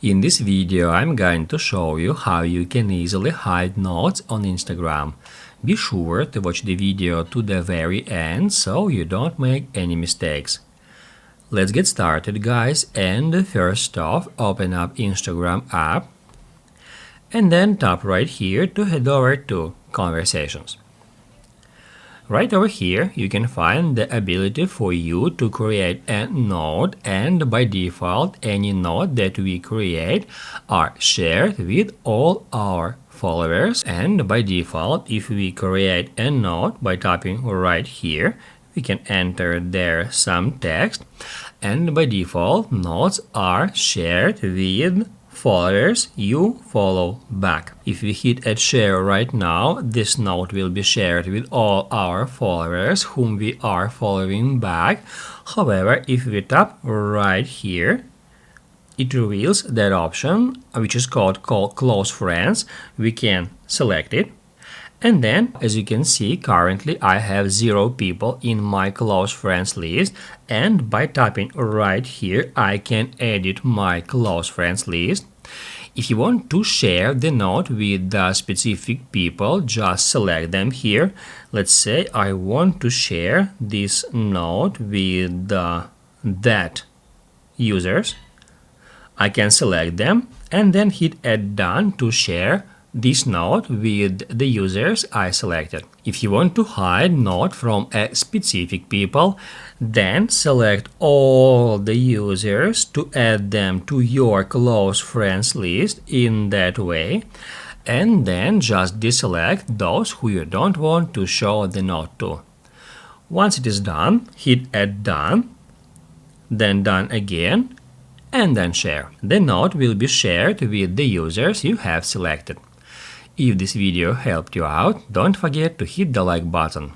In this video, I'm going to show you how you can easily hide notes on Instagram. Be sure to watch the video to the very end so you don't make any mistakes. Let's get started, guys, and first off, open up Instagram app and then tap right here to head over to Conversations. Right over here, you can find the ability for you to create a note, and by default, any note that we create are shared with all our followers. And by default, if we create a note by tapping right here, we can enter there some text, and by default, notes are shared with followers you follow back. If we hit add share right now, this note will be shared with all our followers whom we are following back. However, if we tap right here, it reveals that option, which is called close friends. We can select it. And then, as you can see, currently I have 0 people in my close friends list, and by tapping right here, I can edit my close friends list. If you want to share the note with the specific people, just select them here. Let's say I want to share this note with that users. I can select them and then hit add done to share this note with the users I selected. If you want to hide note from a specific people, then select all the users to add them to your close friends list in that way, and then just deselect those who you don't want to show the note to. Once it is done, hit add done, then done again, and then share. The note will be shared with the users you have selected. If this video helped you out, don't forget to hit the like button.